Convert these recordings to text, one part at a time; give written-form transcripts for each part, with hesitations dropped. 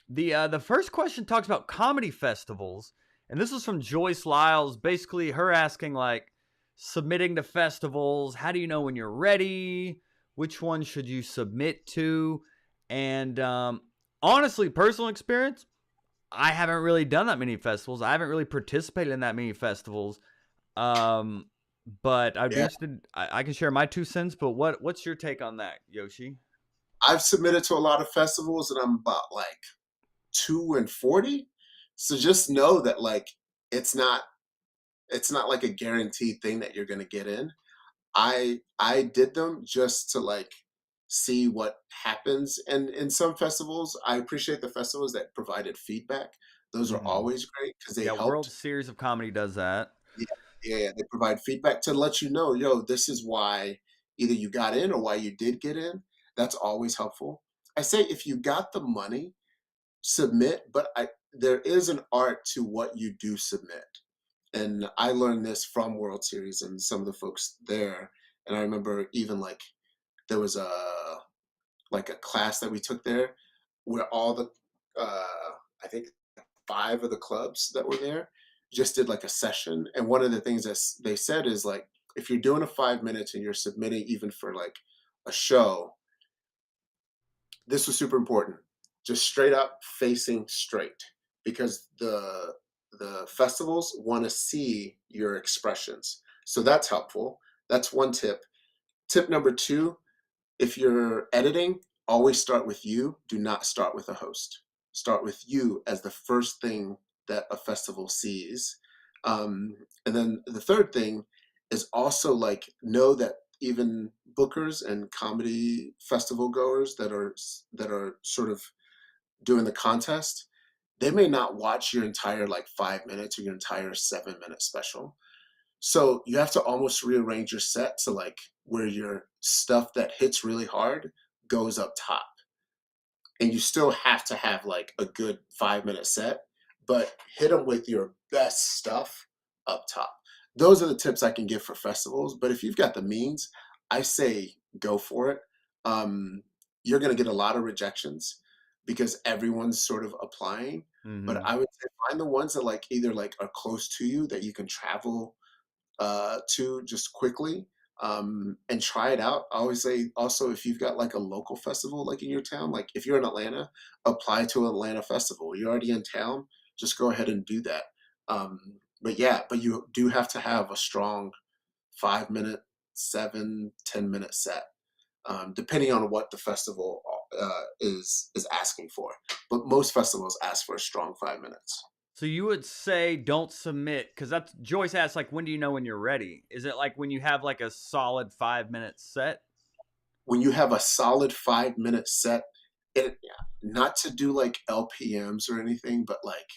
The first question talks about comedy festivals, and this is from Joyce Lyles. Basically, her asking like submitting to festivals. How do you know when you're ready? Which one should you submit to? And honestly, personal experience, I haven't really done that many festivals. I haven't really participated in that many festivals. Um, but I'd be Yeah, interested. I can share my 2 cents. But what's your take on that, Yoshi? I've submitted to a lot of festivals, and I'm about like 2 and 40. So just know that like it's not it's not like a guaranteed thing that you're going to get in. I did them just to like see what happens. And in some festivals, I appreciate the festivals that provided feedback. Those are Mm-hmm. always great because they Yeah, World helped. Series of Comedy does that. Yeah, yeah, they provide feedback to let you know, yo, this is why either you got in or why you did get in. That's always helpful. I say if you got the money, submit, but there is an art to what you do submit. And I learned this from World Series and some of the folks there. And I remember even like there was a class that we took there where all the I think five of the clubs that were there just did like a session. And one of the things that they said is like if you're doing a 5 minutes and you're submitting even for like a show, this was super important. Just straight up facing straight because the festivals want to see your expressions. So that's helpful. That's one tip. Tip number two, if you're editing, always start with you. Do not start with a host. Start with you as the first thing that a festival sees. And then the third thing is also like know that even bookers and comedy festival goers that are sort of doing the contest, they may not watch your entire like 5 minutes or your entire 7 minute special. So you have to almost rearrange your set to like where your stuff that hits really hard goes up top. And you still have to have like a good 5 minute set, but hit them with your best stuff up top. Those are the tips I can give for festivals. But if you've got the means, I say go for it. You're going to get a lot of rejections because everyone's sort of applying. But Mm-hmm. I would say find the ones that like either like are close to you that you can travel to just quickly and try it out. I always say also if you've got like a local festival like in your town, like if you're in Atlanta, apply to an Atlanta festival. You're already in town, just go ahead and do that. But yeah, but you do have to have a strong 5 minute, 7, 10 minute set, depending on what the festival is asking for. But most festivals ask for a strong 5 minutes. So you would say don't submit because that's Joyce asked like when do you know when you're ready? Is it like when you have like a solid 5 minute set? When you have a solid 5 minute set, it not to do like LPMs or anything, but like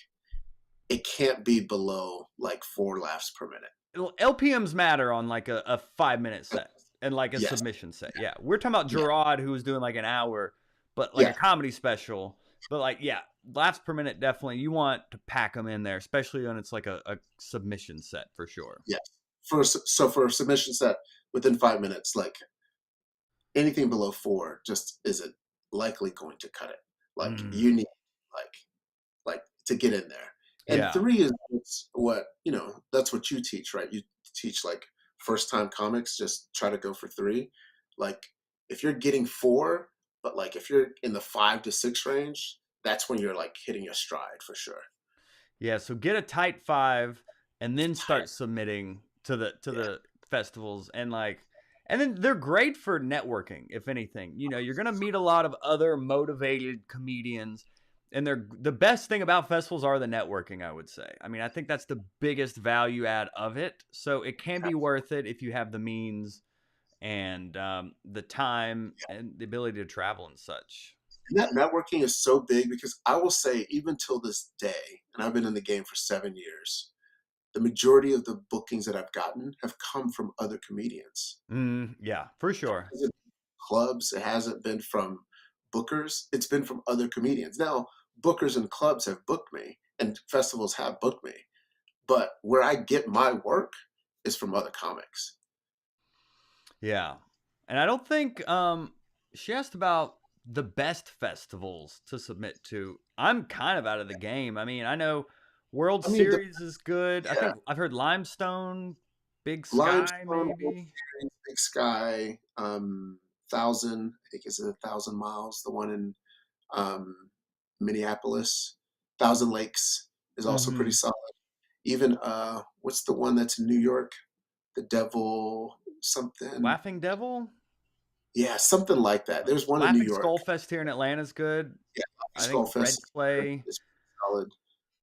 it can't be below like 4 laughs per minute. Well, LPMs matter on like a 5 minute set and like a Yes. submission set. Yeah, we're talking about Yeah. Gerard who was doing like an hour, but like a Yeah. comedy special. But like yeah, laughs per minute definitely. You want to pack them in there, especially when it's like a submission set for sure. Yes. For a submission set within 5 minutes, like anything below four just isn't likely going to cut it. Like Mm, you need like like to get in there. And yeah. three is what that's what you teach, right? You teach like first time comics, just try to go for three. Like if you're getting four, but like if you're in the 5 to 6 range, that's when you're like hitting your stride for sure. Yeah, so get a tight five and then Tight. start submitting to the Yeah. festivals and like and then they're great for networking, if anything. You know, you're gonna meet a lot of other motivated comedians. And they're the best thing about festivals are the networking, I would say. I mean, I think that's the biggest value add of it. So it can be worth it if you have the means and the time and the ability to travel and such. And that networking is so big because I will say, even till this day, and I've been in the game for 7 years, the majority of the bookings that I've gotten have come from other comedians. Yeah, for sure. Hasn't been clubs, it hasn't been from bookers, it's been from other comedians. Now, bookers and clubs have booked me and festivals have booked me, but where I get my work is from other comics. Yeah. And I don't think she asked about the best festivals to submit to? I'm kind of out of the game. I mean, I know World I mean, Series is good. I yeah, think I've heard Limestone, Big Sky, Limestone, World maybe. Series, Big Sky, 1,000, I think is it 1,000 miles? The one in um, Minneapolis, Thousand Lakes is also pretty Mm-hmm. solid. Even what's the one that's in New York? The Devil something. Laughing Devil, Yeah, something like that. There's one in New Laughing York. Skull Fest here in Atlanta is good. Yeah, I think Skull Red Fest Clay. is solid.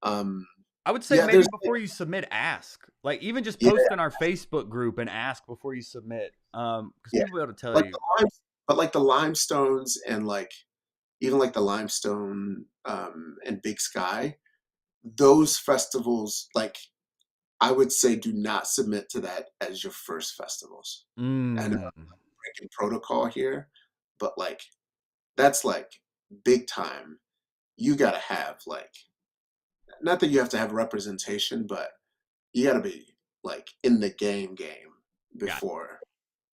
Um, I would say yeah, maybe there's before you submit, ask. Like even just yeah, post in our Facebook group and ask before you submit. Because yeah. people will be able to tell Like you. the but like the limestones and like even like the limestone and Big Sky, those festivals, like I would say, do not submit to that as your first festivals. And Mm, breaking protocol here, but like that's like big time. You got to have like not that you have to have representation, but you got to be like in the game yeah. before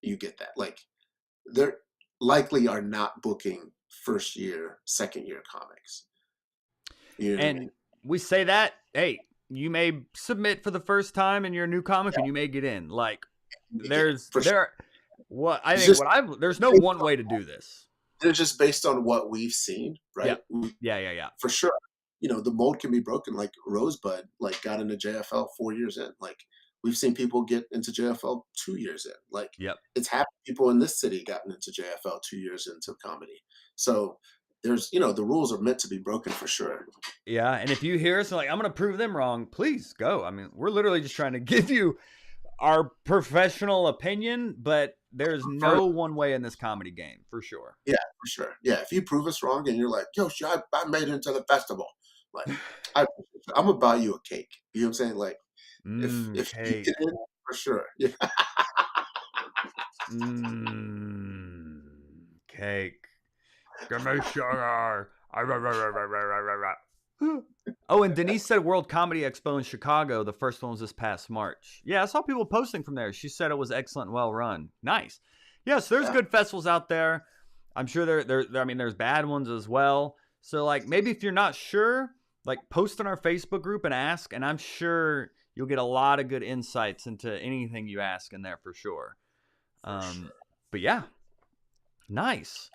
you get that. Like they're likely are not booking first year, second year comics. You know what I And mean? we say that, hey, you may submit for the first time in your new comic and you may get in. Like You get it for sure. what I It's think just what I've there's no one way to do this. they're just based on what we've seen, Yeah. right? Yeah. For sure. The mold can be broken. Like Rosebud, like got into JFL 4 years in. Like we've seen people get into JFL 2 years in. Like Yep. it's happened. People in this city gotten into JFL 2 years into comedy. So there's, the rules are meant to be broken for sure. Yeah. And if you hear us like, I'm gonna prove them wrong, please go. I mean, we're literally just trying to give you our professional opinion, but there's For, no one way in this comedy game for sure. yeah, for sure. Yeah, if you prove us wrong and you're like, yo, shit, I made it into the festival. Like, I'm gonna buy you a cake. You know what I'm saying? Like, if you Cake. get in, for sure. Yeah. Mmm, cake. Give me sugar. Oh, and Denise said World Comedy Expo in Chicago. The first one was this past March. Yeah, I saw people posting from there. She said it was excellent, well run. Nice. Yes, there's Yeah, good festivals out there. I'm sure I mean, there's bad ones as well. So, like, maybe if you're not sure, like, post in our Facebook group and ask, and I'm sure you'll get a lot of good insights into anything you ask in there for sure. for sure. But yeah, nice.